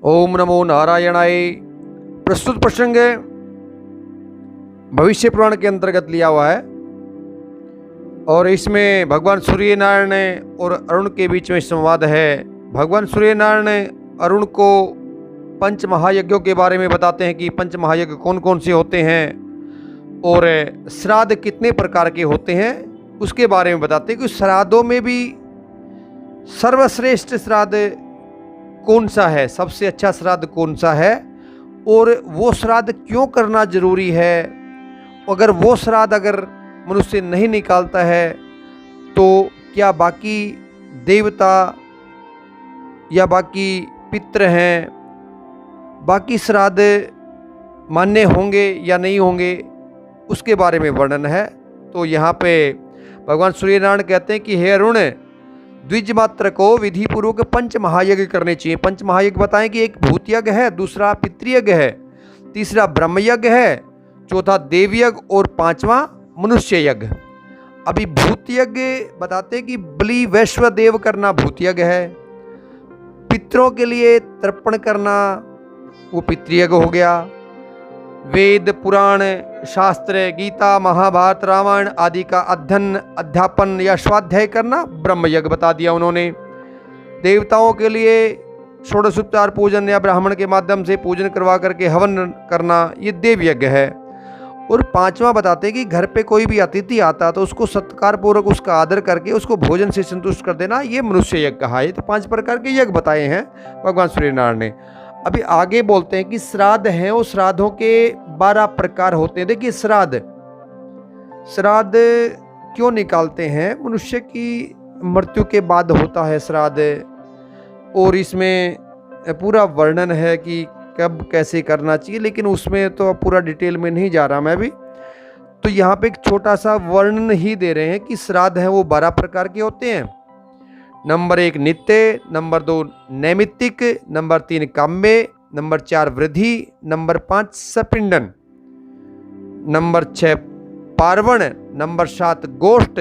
ओम नमो नारायणाय। प्रस्तुत प्रसंग भविष्य पुराण के अंतर्गत लिया हुआ है और इसमें भगवान सूर्य नारायण और अरुण के बीच में संवाद है। भगवान सूर्य नारायण अरुण को पंच महायज्ञों के बारे में बताते हैं कि पंच महायज्ञ कौन कौन से होते हैं और श्राद्ध कितने प्रकार के होते हैं उसके बारे में बताते हैं कि श्राद्धों में भी सर्वश्रेष्ठ श्राद्ध कौन सा है, सबसे अच्छा श्राद्ध कौन सा है और वो श्राद्ध क्यों करना जरूरी है। अगर वो श्राद्ध अगर मनुष्य नहीं निकालता है तो क्या बाकी देवता या बाकी पितृ हैं, बाकी श्राद्ध मान्य होंगे या नहीं होंगे, उसके बारे में वर्णन है। तो यहाँ पे भगवान सूर्यनारायण कहते हैं कि हे अरुण, द्विज मात्र को विधि पूर्वक पंच महायज्ञ करने चाहिए। पंच महायज्ञ बताएं कि एक भूत यज्ञ है, दूसरा पितृयज्ञ है, तीसरा ब्रह्म यज्ञ है, चौथा देव यज्ञ और पांचवा मनुष्य यज्ञ। अभी भूत यज्ञ बताते हैं कि बलि वैश्वदेव करना भूत यज्ञ है, पितरों के लिए तर्पण करना वो पितृयज्ञ हो गया, वेद पुराण शास्त्र गीता महाभारत रामायण आदि का अध्ययन अध्यापन या स्वाध्याय करना ब्रह्म यज्ञ बता दिया उन्होंने। देवताओं के लिए षोडशोपचार पूजन या ब्राह्मण के माध्यम से पूजन करवा करके हवन करना ये देव यज्ञ है। और पांचवा बताते हैं कि घर पे कोई भी अतिथि आता तो उसको सत्कार पूर्वक उसका आदर करके उसको भोजन से संतुष्ट कर देना, ये मनुष्य यज्ञ कहा है। तो 5 प्रकार के यज्ञ बताए हैं भगवान सूर्यनारायण ने। अभी आगे बोलते हैं कि श्राद्ध हैं, वो श्राद्धों के 12 प्रकार होते हैं। देखिए श्राद्ध क्यों निकालते हैं, मनुष्य की मृत्यु के बाद होता है श्राद्ध और इसमें पूरा वर्णन है कि कब कैसे करना चाहिए, लेकिन उसमें तो पूरा डिटेल में नहीं जा रहा मैं भी। तो यहाँ पे एक छोटा सा वर्णन ही दे रहे हैं कि श्राद्ध हैं वो 12 प्रकार के होते हैं। नंबर 1 नित्य, नंबर 2 नैमित्तिक, नंबर 3 काम्य, नंबर 4 वृद्धि, नंबर 5 सपिंडन, नंबर 6 पार्वण, नंबर 7 गोष्ठ,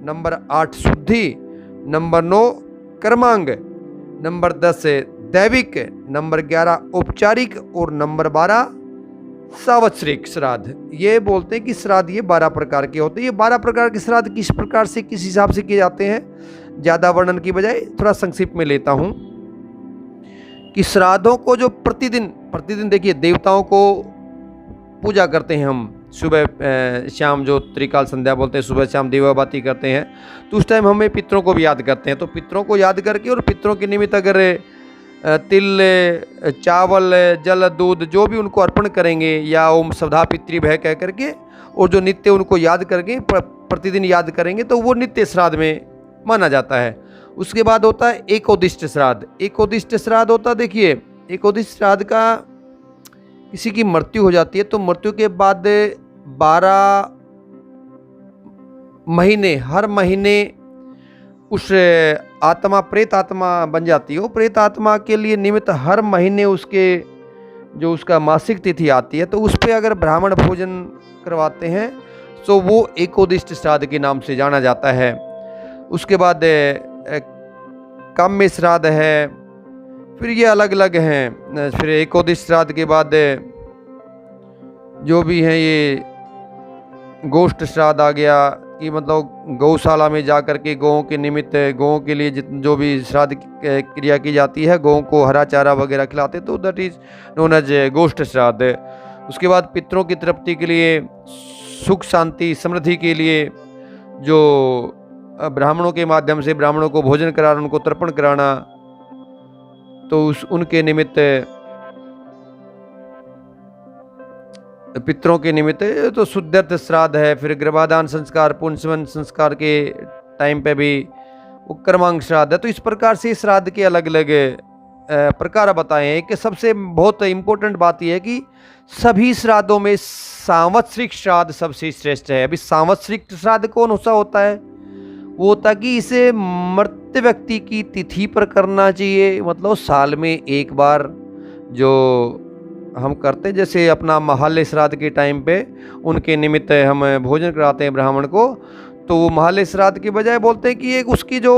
नंबर 8 शुद्धि, नंबर 9 कर्मांग, नंबर 10 दैविक, नंबर 11 औपचारिक और नंबर 12 सावत्सरिक श्राद्ध। ये बोलते हैं कि श्राद्ध ये 12 प्रकार के होते हैं। ये 12 प्रकार के श्राद्ध किस प्रकार से किस हिसाब से किए जाते हैं, ज़्यादा वर्णन की बजाय थोड़ा संक्षिप्त में लेता हूँ कि श्राद्धों को जो प्रतिदिन देखिए देवताओं को पूजा करते हैं हम, सुबह शाम जो त्रिकाल संध्या बोलते हैं, सुबह शाम दीवाबाती करते हैं, तो उस टाइम हमें पितरों को भी याद करते हैं। तो पितरों को याद करके और पितरों के निमित्त अगर तिल चावल जल दूध जो भी उनको अर्पण करेंगे या ओम सवधा पितृभय कह करके और जो नित्य उनको याद करके प्रतिदिन याद करेंगे तो वो नित्य श्राद्ध में माना जाता है। उसके बाद होता है एकोदिष्ट श्राद्ध। एकोदिष्ट श्राद्ध होता है, देखिए एकोदिष्ट श्राद्ध का किसी की मृत्यु हो जाती है तो मृत्यु के बाद 12 महीने, हर महीने उस आत्मा प्रेत आत्मा बन जाती है। वो प्रेत आत्मा के लिए निमित्त हर महीने उसके जो उसका मासिक तिथि आती है तो उस पर अगर ब्राह्मण भोजन करवाते हैं तो वो एकोदिष्ट श्राद्ध के नाम से जाना जाता है। उसके बाद काम्य श्राद्ध है, फिर ये अलग अलग हैं। फिर एकोदिष्ट श्राद्ध के बाद जो भी हैं ये गोष्ठ श्राद्ध आ गया कि मतलब गौशाला में जा कर के गौओं के निमित्त गौओं के लिए जो भी श्राद्ध क्रिया की जाती है, गौओं को हरा चारा वगैरह खिलाते तो दैट इज नोन एज गोष्ठ श्राद्ध। उसके बाद पितरों की तृप्ति के लिए, सुख शांति समृद्धि के लिए जो ब्राह्मणों के माध्यम से ब्राह्मणों को भोजन कराना, उनको तर्पण कराना, तो उनके निमित्त पितरों के निमित्त तो शुद्धार्थ श्राद्ध है। फिर गर्भाधान संस्कार पुंसवन संस्कार के टाइम पे भी वो कर्मांग श्राद्ध है। तो इस प्रकार से श्राद्ध के अलग अलग प्रकार बताए हैं। कि सबसे बहुत इम्पोर्टेंट बात यह है कि सभी श्राद्धों में सांवत्सरिक श्राद्ध सबसे श्रेष्ठ है। अभी सांवत्सरिक श्राद्ध कौन सा होता है, वो होता कि इसे मृत व्यक्ति की तिथि पर करना चाहिए, मतलब साल में एक बार जो हम करते हैं, जैसे अपना महालय श्राद्ध के टाइम पे उनके निमित्त हम भोजन कराते हैं ब्राह्मण को, तो वो महालय श्राद्ध के बजाय बोलते हैं कि एक उसकी जो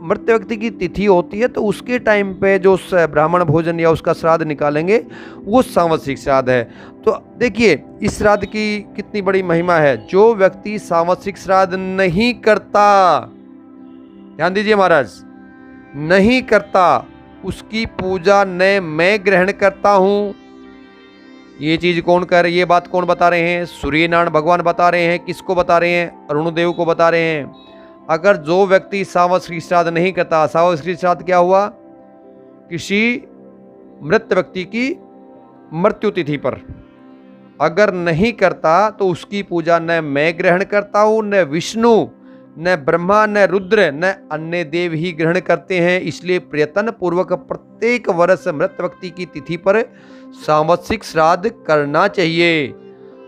मृत व्यक्ति की तिथि होती है तो उसके टाइम पे जो ब्राह्मण भोजन या उसका श्राद्ध निकालेंगे वो सांवत्सरिक श्राद्ध है। तो देखिए इस श्राद्ध की कितनी बड़ी महिमा है। जो व्यक्ति सांवत्सरिक श्राद्ध नहीं करता, ध्यान दीजिए महाराज, नहीं करता, उसकी पूजा न मैं ग्रहण करता हूँ। ये चीज कौन कर, ये बात कौन बता रहे हैं? सूर्यनारायण भगवान बता रहे हैं। किसको बता रहे हैं? अरुणदेव को बता रहे हैं। अगर जो व्यक्ति सांवत्सरिक श्राद्ध नहीं करता, सांवत्सरिक श्राद्ध क्या हुआ? किसी मृत व्यक्ति की मृत्यु तिथि पर अगर नहीं करता तो उसकी पूजा न मैं ग्रहण करता हूं, न विष्णु, न ब्रह्मा, न रुद्र, न अन्य देव ही ग्रहण करते हैं। इसलिए प्रयत्न पूर्वक प्रत्येक वर्ष मृत व्यक्ति की तिथि पर सांवत्सरिक श्राद्ध करना चाहिए।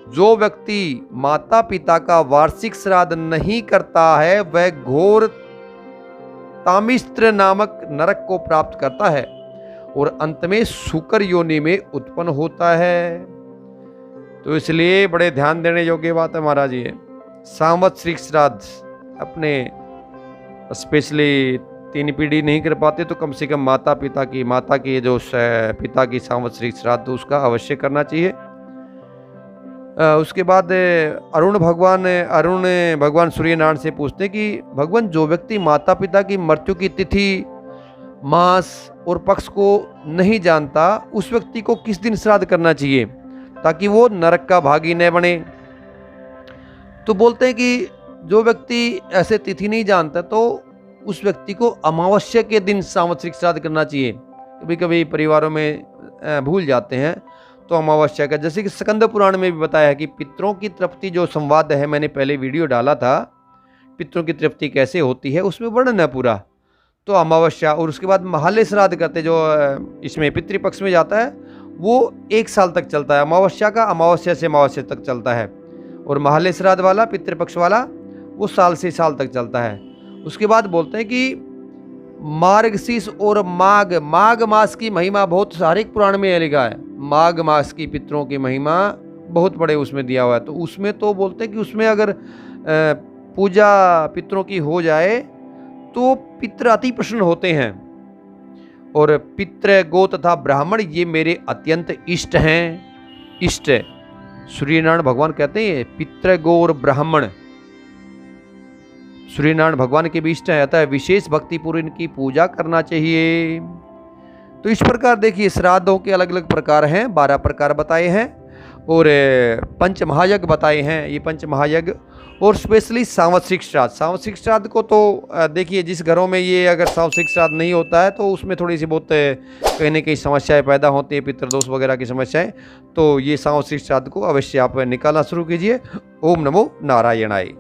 जो व्यक्ति माता पिता का वार्षिक श्राद्ध नहीं करता है वह घोर तामिस्त्र नामक नरक को प्राप्त करता है और अंत में शुकर योनि में उत्पन्न होता है। तो इसलिए बड़े ध्यान देने योग्य बात है महाराज। ये सांवत्सरिक श्राद्ध अपने स्पेशली 3 पीढ़ी नहीं कर पाते तो कम से कम माता की जो पिता की सांवत्सरिक श्राद्ध उसका अवश्य करना चाहिए। उसके बाद अरुण भगवान सूर्यनारायण से पूछते हैं कि भगवान जो व्यक्ति माता पिता की मृत्यु की तिथि, मास और पक्ष को नहीं जानता उस व्यक्ति को किस दिन श्राद्ध करना चाहिए ताकि वो नरक का भागी न बने? तो बोलते हैं कि जो व्यक्ति ऐसे तिथि नहीं जानता तो उस व्यक्ति को अमावस्या के दिन सांवत्सरिक श्राद्ध करना चाहिए। कभी कभी परिवारों में भूल जाते हैं तो अमावस्या का, जैसे कि स्कंद पुराण में भी बताया है कि पितरों की तृप्ति जो संवाद है, मैंने पहले वीडियो डाला था पितरों की तृप्ति कैसे होती है, उसमें वर्णन है पूरा। तो अमावस्या और उसके बाद महालय श्राद्ध करते जो इसमें पितृपक्ष में जाता है वो 1 साल तक चलता है। अमावस्या का अमावस्या से अमावस्या तक चलता है और महालय श्राद्ध वाला पितृपक्ष वाला वो साल से साल तक चलता है। उसके बाद बोलते हैं कि मार्गशीर्ष और माघ मास की महिमा बहुत सारे पुराण में लिखा है। माघ मास की पितरों की महिमा बहुत बड़े उसमें दिया हुआ है। तो उसमें तो बोलते हैं कि उसमें अगर पूजा पितरों की हो जाए तो पितर अति प्रसन्न होते हैं और पितृ गो तथा ब्राह्मण ये मेरे अत्यंत इष्ट हैं। इष्ट सूर्यनारायण भगवान कहते हैं पितृ गो और ब्राह्मण सूर्यनारायण भगवान के भी इष्ट है, अतः विशेष भक्तिपूर्वक इनकी पूजा करना चाहिए। तो इस प्रकार देखिए श्राद्धों के अलग अलग प्रकार हैं, 12 प्रकार बताए हैं और 5 महायज्ञ बताए हैं। ये 5 महायज्ञ और स्पेशली सांवत्सरिक श्राद्ध को तो देखिए जिस घरों में ये अगर सांवत्सरिक श्राद्ध नहीं होता है तो उसमें थोड़ी सी बहुत कहीं न कहीं समस्याएं पैदा होती है, पितृदोष वगैरह की समस्याएं। तो ये सांवत्सरिक श्राद्ध को अवश्य आप निकालना शुरू कीजिए। ओम नमो नारायणाय।